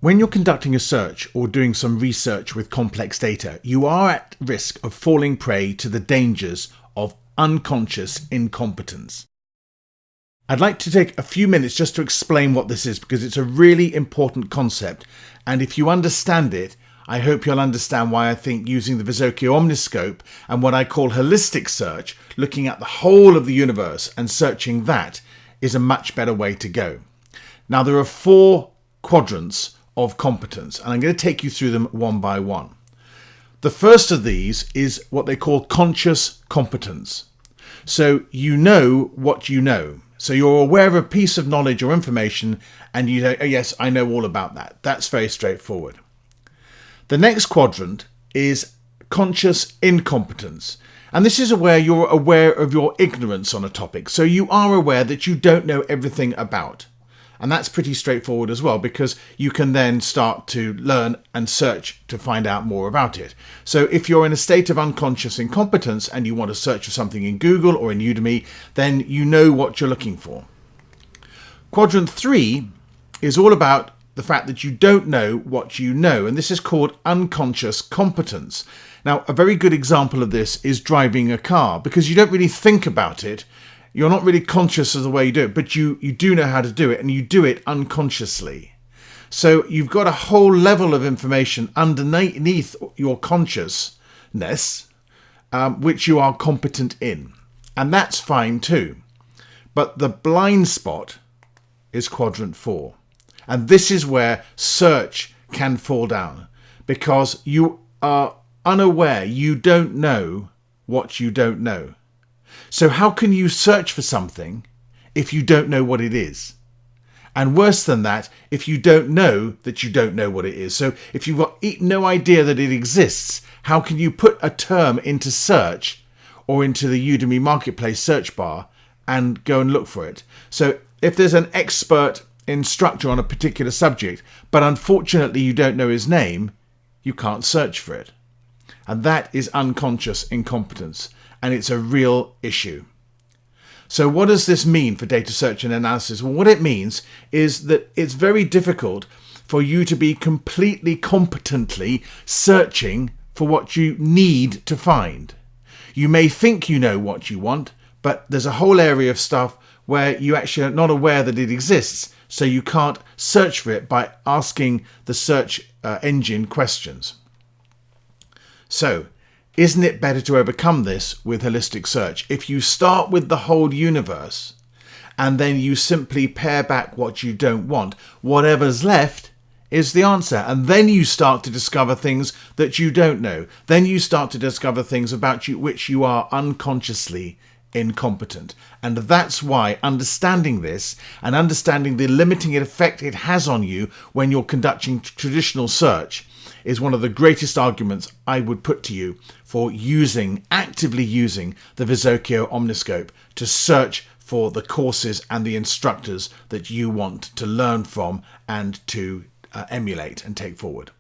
When you're conducting a search or doing some research with complex data, you are at risk of falling prey to the dangers of unconscious incompetence. I'd like to take a few minutes just to explain what this is because it's a really important concept, and if you understand it, I hope you'll understand why I think using the Visokio Omniscope and what I call holistic search, looking at the whole of the universe and searching that, is a much better way to go. Now, there are 4 quadrants of competence, and I'm going to take you through them one by one. The first of these is what they call conscious competence. So you know what you know. So you're aware of a piece of knowledge or information and you say, oh, yes, I know all about that. That's very straightforward. The next quadrant is conscious incompetence. And this is where you're aware of your ignorance on a topic. So you are aware that you don't know everything about. And that's pretty straightforward as well, because you can then start to learn and search to find out more about it. So if you're in a state of unconscious incompetence and you want to search for something in Google or in Udemy, then you know what you're looking for. Quadrant 3 is all about the fact that you don't know what you know, and this is called unconscious competence. Now, a very good example of this is driving a car, because you don't really think about it. You're not really conscious of the way you do it, but you do know how to do it, and you do it unconsciously. So you've got a whole level of information underneath your consciousness, which you are competent in. And that's fine too. But the blind spot is quadrant 4. And this is where search can fall down, because you are unaware, you don't know what you don't know. So how can you search for something if you don't know what it is? And worse than that, if you don't know that you don't know what it is. So if you've got no idea that it exists, how can you put a term into search or into the Udemy marketplace search bar and go and look for it? So if there's an expert instructor on a particular subject, but unfortunately you don't know his name, you can't search for it. And that is unconscious incompetence. And it's a real issue. So what does this mean for data search and analysis? Well, what it means is that it's very difficult for you to be completely competently searching for what you need to find. You may think you know what you want, but there's a whole area of stuff where you actually are not aware that it exists, so you can't search for it by asking the search engine questions. So, isn't it better to overcome this with holistic search? If you start with the whole universe and then you simply pare back what you don't want, whatever's left is the answer. And then you start to discover things that you don't know. Then you start to discover things about you which you are unconsciously incompetent. And that's why understanding this and understanding the limiting effect it has on you when you're conducting traditional search is one of the greatest arguments I would put to you for actively using the Visokio Omniscope to search for the courses and the instructors that you want to learn from and to emulate and take forward.